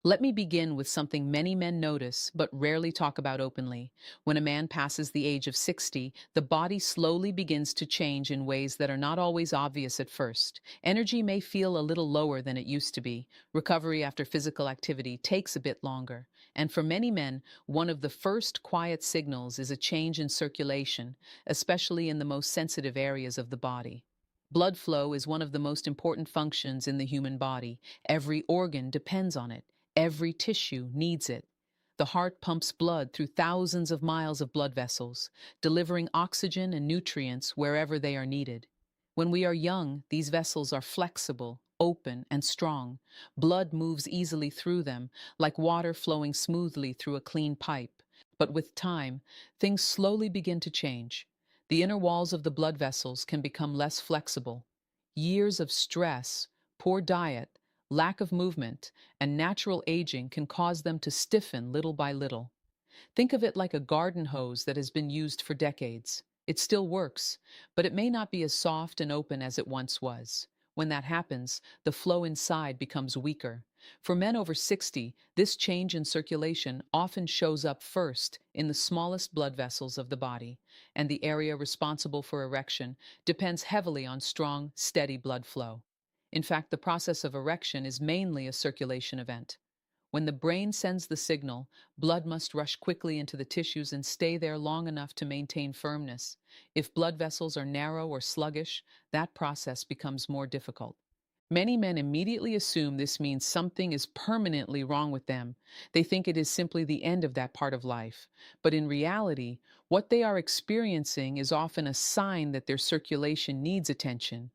Let me begin with something many men notice but rarely talk about openly. When a man passes the age of 60, the body slowly begins to change in ways that are not always obvious at first. Energy may feel a little lower than it used to be. Recovery after physical activity takes a bit longer. And for many men, one of the first quiet signals is a change in circulation, especially in the most sensitive areas of the body. Blood flow is one of the most important functions in the human body. Every organ depends on it. Every tissue needs it. The heart pumps blood through thousands of miles of blood vessels, delivering oxygen and nutrients wherever they are needed. When we are young, these vessels are flexible, open, and strong. Blood moves easily through them, like water flowing smoothly through a clean pipe. But with time, things slowly begin to change. The inner walls of the blood vessels can become less flexible. Years of stress, poor diet, lack of movement, and natural aging can cause them to stiffen little by little. Think of it like a garden hose that has been used for decades. It still works, but it may not be as soft and open as it once was. When that happens, the flow inside becomes weaker. For men over 60, this change in circulation often shows up first in the smallest blood vessels of the body, and the area responsible for erection depends heavily on strong, steady blood flow. In fact, the process of erection is mainly a circulation event. When the brain sends the signal, blood must rush quickly into the tissues and stay there long enough to maintain firmness. If blood vessels are narrow or sluggish, that process becomes more difficult. Many men immediately assume this means something is permanently wrong with them. They think it is simply the end of that part of life. But in reality, what they are experiencing is often a sign that their circulation needs attention.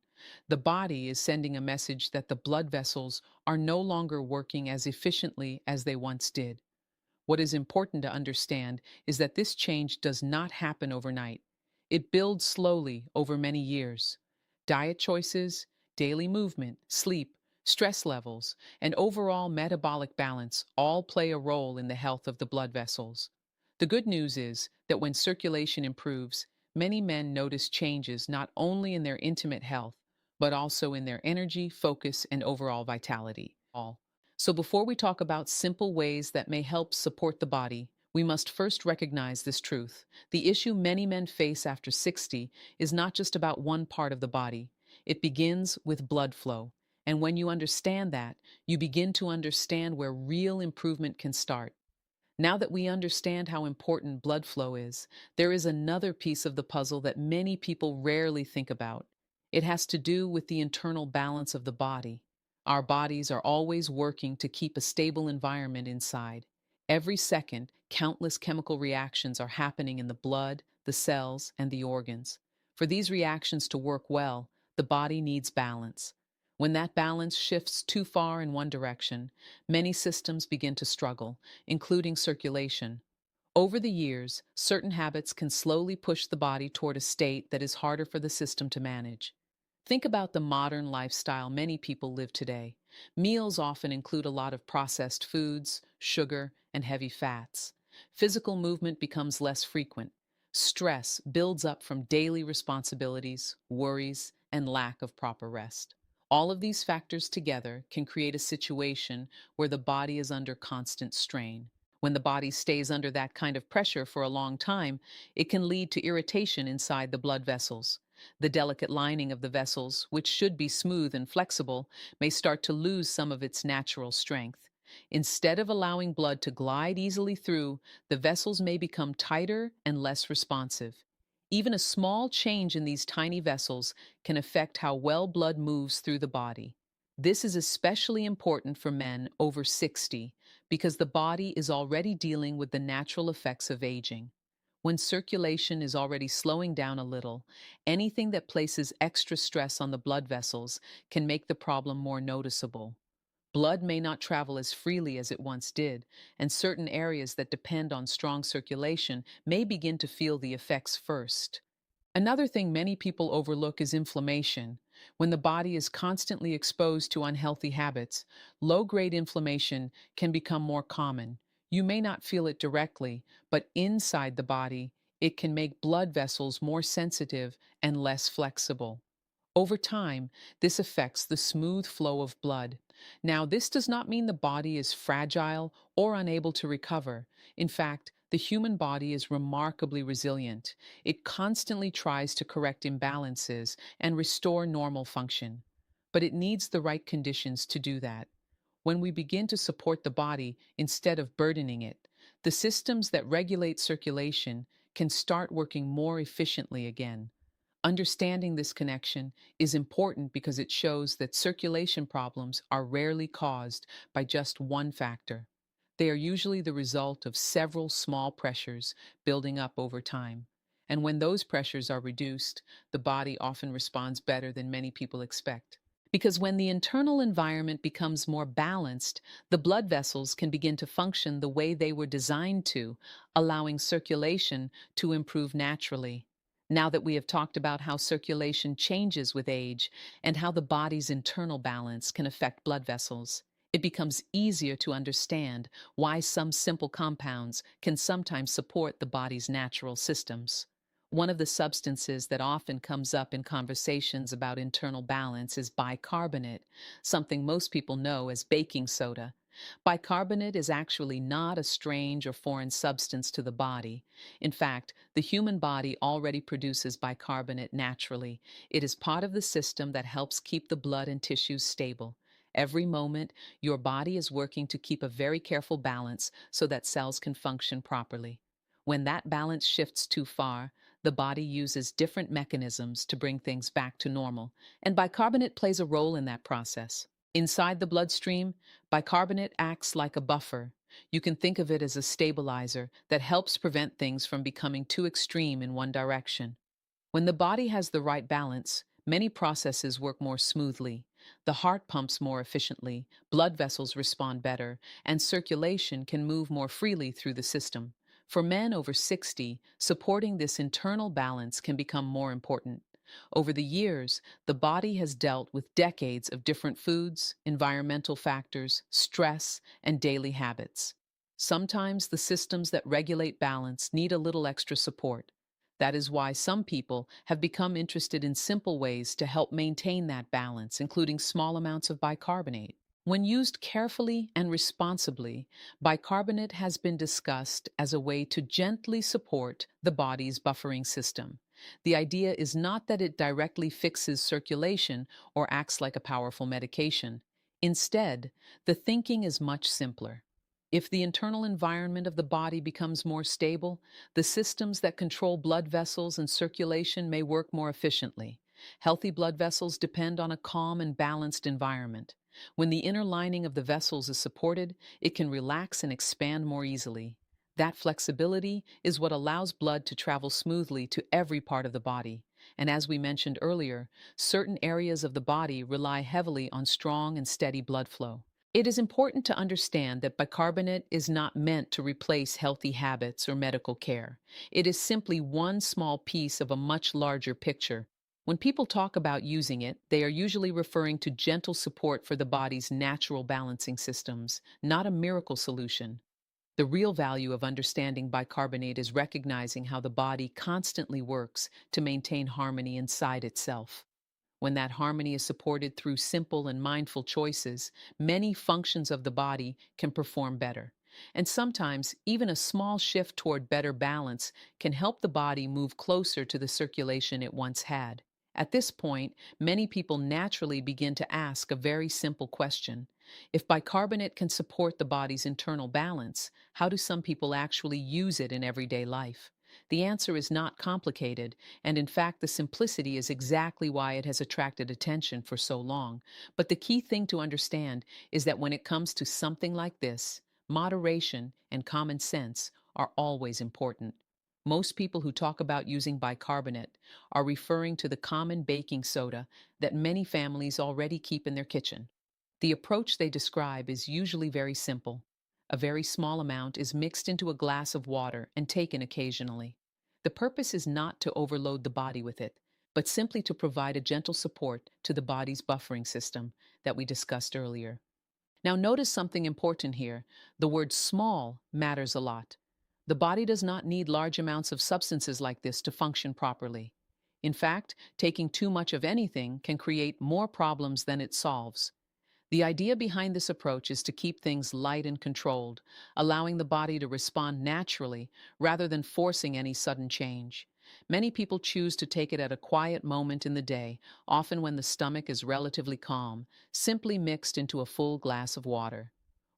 The body is sending a message that the blood vessels are no longer working as efficiently as they once did. What is important to understand is that this change does not happen overnight. It builds slowly over many years. Diet choices, daily movement, sleep, stress levels, and overall metabolic balance all play a role in the health of the blood vessels. The good news is that when circulation improves, many men notice changes not only in their intimate health, but also in their energy, focus, and overall vitality. So before we talk about simple ways that may help support the body, we must first recognize this truth. The issue many men face after 60 is not just about one part of the body. It begins with blood flow. And when you understand that, you begin to understand where real improvement can start. Now that we understand how important blood flow is, there is another piece of the puzzle that many people rarely think about. It has to do with the internal balance of the body. Our bodies are always working to keep a stable environment inside. Every second, countless chemical reactions are happening in the blood, the cells, and the organs. For these reactions to work well, the body needs balance. When that balance shifts too far in one direction, many systems begin to struggle, including circulation. Over the years, certain habits can slowly push the body toward a state that is harder for the system to manage. Think about the modern lifestyle many people live today. Meals often include a lot of processed foods, sugar, and heavy fats. Physical movement becomes less frequent. Stress builds up from daily responsibilities, worries, and lack of proper rest. All of these factors together can create a situation where the body is under constant strain. When the body stays under that kind of pressure for a long time, it can lead to irritation inside the blood vessels. The delicate lining of the vessels, which should be smooth and flexible, may start to lose some of its natural strength. Instead of allowing blood to glide easily through, the vessels may become tighter and less responsive. Even a small change in these tiny vessels can affect how well blood moves through the body. This is especially important for men over 60 because the body is already dealing with the natural effects of aging. When circulation is already slowing down a little, anything that places extra stress on the blood vessels can make the problem more noticeable. Blood may not travel as freely as it once did, and certain areas that depend on strong circulation may begin to feel the effects first. Another thing many people overlook is inflammation. When the body is constantly exposed to unhealthy habits, low-grade inflammation can become more common. You may not feel it directly, but inside the body, it can make blood vessels more sensitive and less flexible. Over time, this affects the smooth flow of blood. Now, this does not mean the body is fragile or unable to recover. In fact, the human body is remarkably resilient. It constantly tries to correct imbalances and restore normal function. But it needs the right conditions to do that. When we begin to support the body instead of burdening it, the systems that regulate circulation can start working more efficiently again. Understanding this connection is important because it shows that circulation problems are rarely caused by just one factor. They are usually the result of several small pressures building up over time. And when those pressures are reduced, the body often responds better than many people expect. Because when the internal environment becomes more balanced, the blood vessels can begin to function the way they were designed to, allowing circulation to improve naturally. Now that we have talked about how circulation changes with age and how the body's internal balance can affect blood vessels, it becomes easier to understand why some simple compounds can sometimes support the body's natural systems. One of the substances that often comes up in conversations about internal balance is bicarbonate, something most people know as baking soda. Bicarbonate is actually not a strange or foreign substance to the body. In fact, the human body already produces bicarbonate naturally. It is part of the system that helps keep the blood and tissues stable. Every moment, your body is working to keep a very careful balance so that cells can function properly. When that balance shifts too far, the body uses different mechanisms to bring things back to normal, and bicarbonate plays a role in that process. Inside the bloodstream, bicarbonate acts like a buffer. You can think of it as a stabilizer that helps prevent things from becoming too extreme in one direction. When the body has the right balance, many processes work more smoothly. The heart pumps more efficiently, blood vessels respond better, and circulation can move more freely through the system. For men over 60, supporting this internal balance can become more important. Over the years, the body has dealt with decades of different foods, environmental factors, stress, and daily habits. Sometimes the systems that regulate balance need a little extra support. That is why some people have become interested in simple ways to help maintain that balance, including small amounts of bicarbonate. When used carefully and responsibly, bicarbonate has been discussed as a way to gently support the body's buffering system. The idea is not that it directly fixes circulation or acts like a powerful medication. Instead, the thinking is much simpler. If the internal environment of the body becomes more stable, the systems that control blood vessels and circulation may work more efficiently. Healthy blood vessels depend on a calm and balanced environment. When the inner lining of the vessels is supported, it can relax and expand more easily. That flexibility is what allows blood to travel smoothly to every part of the body. And as we mentioned earlier, certain areas of the body rely heavily on strong and steady blood flow. It is important to understand that bicarbonate is not meant to replace healthy habits or medical care. It is simply one small piece of a much larger picture. When people talk about using it, they are usually referring to gentle support for the body's natural balancing systems, not a miracle solution. The real value of understanding bicarbonate is recognizing how the body constantly works to maintain harmony inside itself. When that harmony is supported through simple and mindful choices, many functions of the body can perform better. And sometimes, even a small shift toward better balance can help the body move closer to the circulation it once had. At this point, many people naturally begin to ask a very simple question. If bicarbonate can support the body's internal balance, how do some people actually use it in everyday life? The answer is not complicated, and in fact, the simplicity is exactly why it has attracted attention for so long. But the key thing to understand is that when it comes to something like this, moderation and common sense are always important. Most people who talk about using bicarbonate are referring to the common baking soda that many families already keep in their kitchen. The approach they describe is usually very simple. A very small amount is mixed into a glass of water and taken occasionally. The purpose is not to overload the body with it, but simply to provide a gentle support to the body's buffering system that we discussed earlier. Now, notice something important here. The word small matters a lot. The body does not need large amounts of substances like this to function properly. In fact, taking too much of anything can create more problems than it solves. The idea behind this approach is to keep things light and controlled, allowing the body to respond naturally rather than forcing any sudden change. Many people choose to take it at a quiet moment in the day, often when the stomach is relatively calm, simply mixed into a full glass of water.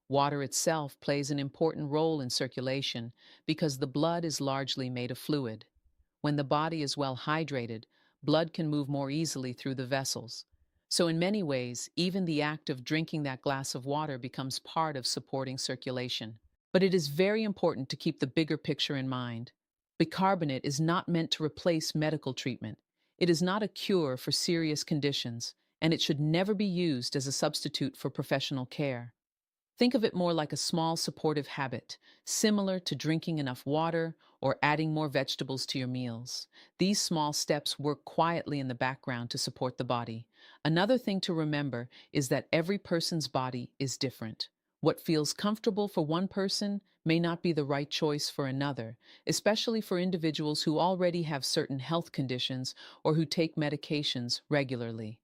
Water itself plays an important role in circulation because the blood is largely made of fluid. When the body is well hydrated, blood can move more easily through the vessels. So, in many ways, even the act of drinking that glass of water becomes part of supporting circulation. But it is very important to keep the bigger picture in mind. Bicarbonate is not meant to replace medical treatment. It is not a cure for serious conditions, and it should never be used as a substitute for professional care. Think of it more like a small supportive habit, similar to drinking enough water or adding more vegetables to your meals. These small steps work quietly in the background to support the body. Another thing to remember is that every person's body is different. What feels comfortable for one person may not be the right choice for another, especially for individuals who already have certain health conditions or who take medications regularly.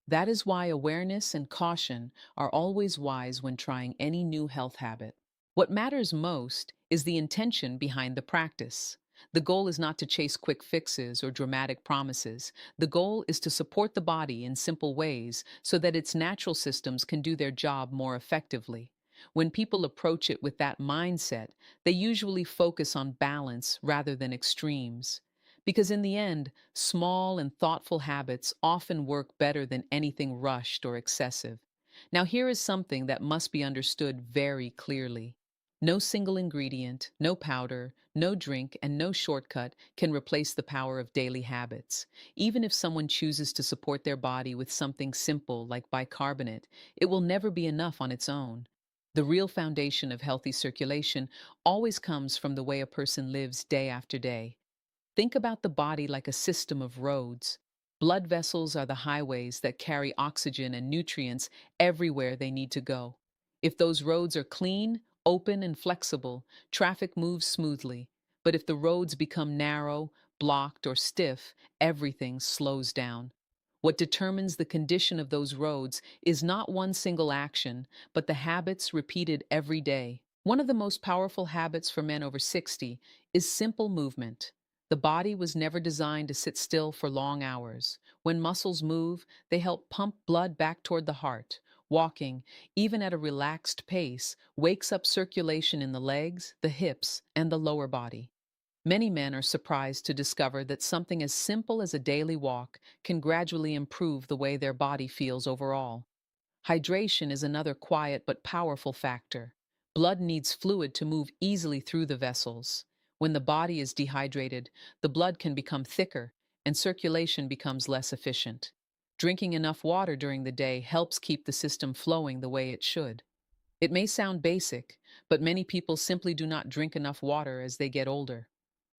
That is why awareness and caution are always wise when trying any new health habit. What matters most is the intention behind the practice. The goal is not to chase quick fixes or dramatic promises. The goal is to support the body in simple ways so that its natural systems can do their job more effectively. When people approach it with that mindset, they usually focus on balance rather than extremes. Because in the end, small and thoughtful habits often work better than anything rushed or excessive. Now, here is something that must be understood very clearly. No single ingredient, no powder, no drink, and no shortcut can replace the power of daily habits. Even if someone chooses to support their body with something simple like bicarbonate, it will never be enough on its own. The real foundation of healthy circulation always comes from the way a person lives day after day. Think about the body like a system of roads. Blood vessels are the highways that carry oxygen and nutrients everywhere they need to go. If those roads are clean, open, and flexible, traffic moves smoothly. But if the roads become narrow, blocked, or stiff, everything slows down. What determines the condition of those roads is not one single action, but the habits repeated every day. One of the most powerful habits for men over 60 is simple movement. The body was never designed to sit still for long hours. When muscles move, they help pump blood back toward the heart. Walking, even at a relaxed pace, wakes up circulation in the legs, the hips, and the lower body. Many men are surprised to discover that something as simple as a daily walk can gradually improve the way their body feels overall. Hydration is another quiet but powerful factor. Blood needs fluid to move easily through the vessels. When the body is dehydrated, the blood can become thicker and circulation becomes less efficient. Drinking enough water during the day helps keep the system flowing the way it should. It may sound basic, but many people simply do not drink enough water as they get older.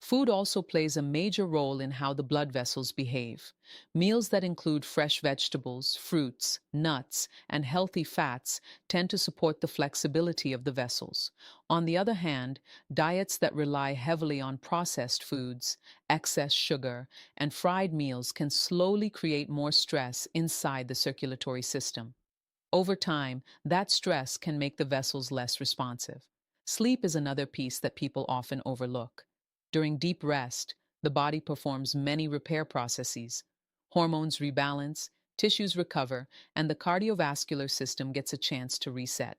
Food also plays a major role in how the blood vessels behave. Meals that include fresh vegetables, fruits, nuts, and healthy fats tend to support the flexibility of the vessels. On the other hand, diets that rely heavily on processed foods, excess sugar, and fried meals can slowly create more stress inside the circulatory system. Over time, that stress can make the vessels less responsive. Sleep is another piece that people often overlook. During deep rest, the body performs many repair processes. Hormones rebalance, tissues recover, and the cardiovascular system gets a chance to reset.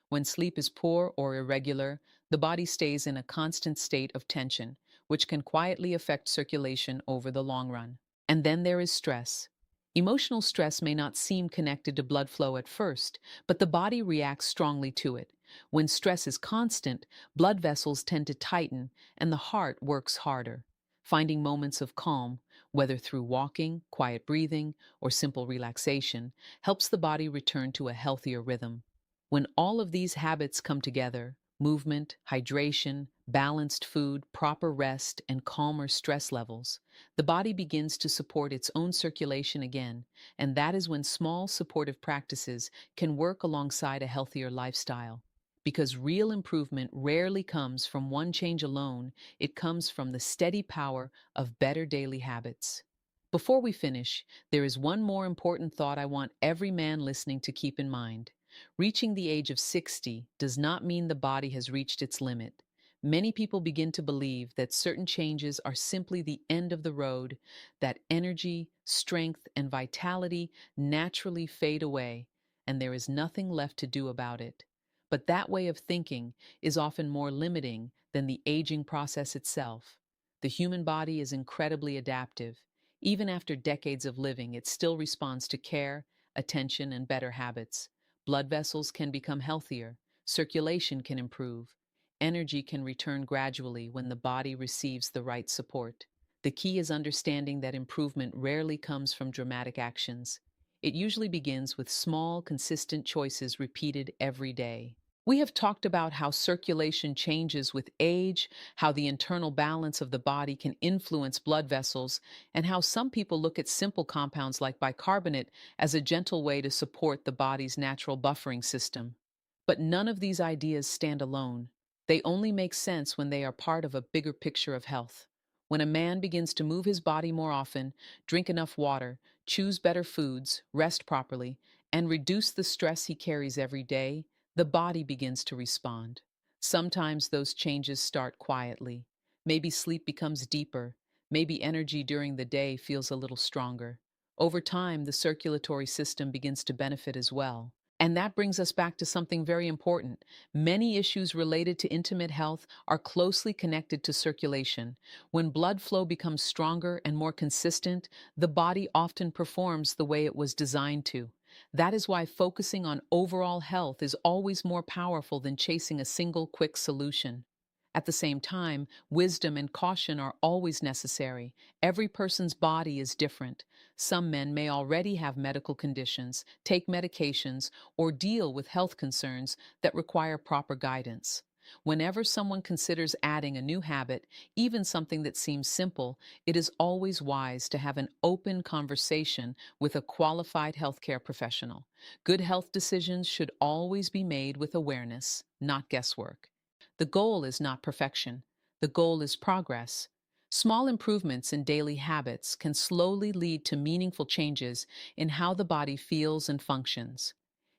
When sleep is poor or irregular, the body stays in a constant state of tension, which can quietly affect circulation over the long run. And then there is stress. Emotional stress may not seem connected to blood flow at first, but the body reacts strongly to it. When stress is constant, blood vessels tend to tighten and the heart works harder. Finding moments of calm, whether through walking, quiet breathing, or simple relaxation, helps the body return to a healthier rhythm. When all of these habits come together, movement, hydration, balanced food, proper rest, and calmer stress levels, the body begins to support its own circulation again, and that is when small supportive practices can work alongside a healthier lifestyle. Because real improvement rarely comes from one change alone, it comes from the steady power of better daily habits. Before we finish, there is one more important thought I want every man listening to keep in mind. Reaching the age of 60 does not mean the body has reached its limit. Many people begin to believe that certain changes are simply the end of the road, that energy, strength, and vitality naturally fade away, and there is nothing left to do about it. But that way of thinking is often more limiting than the aging process itself. The human body is incredibly adaptive. Even after decades of living, it still responds to care, attention, and better habits. Blood vessels can become healthier, circulation can improve, energy can return gradually when the body receives the right support. The key is understanding that improvement rarely comes from dramatic actions. It usually begins with small, consistent choices repeated every day. We have talked about how circulation changes with age, how the internal balance of the body can influence blood vessels, and how some people look at simple compounds like bicarbonate as a gentle way to support the body's natural buffering system. But none of these ideas stand alone. They only make sense when they are part of a bigger picture of health. When a man begins to move his body more often, drink enough water, choose better foods, rest properly, and reduce the stress he carries every day, the body begins to respond. Sometimes those changes start quietly. Maybe sleep becomes deeper. Maybe energy during the day feels a little stronger. Over time, the circulatory system begins to benefit as well. And that brings us back to something very important. Many issues related to intimate health are closely connected to circulation. When blood flow becomes stronger and more consistent, the body often performs the way it was designed to. That is why focusing on overall health is always more powerful than chasing a single quick solution. At the same time, wisdom and caution are always necessary. Every person's body is different. Some men may already have medical conditions, take medications, or deal with health concerns that require proper guidance. Whenever someone considers adding a new habit, even something that seems simple, it is always wise to have an open conversation with a qualified healthcare professional. Good health decisions should always be made with awareness, not guesswork. The goal is not perfection. The goal is progress. Small improvements in daily habits can slowly lead to meaningful changes in how the body feels and functions.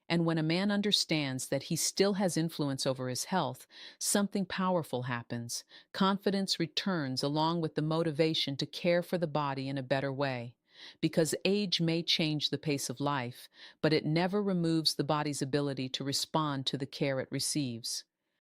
And when a man understands that he still has influence over his health, something powerful happens. Confidence returns along with the motivation to care for the body in a better way. Because age may change the pace of life, but it never removes the body's ability to respond to the care it receives.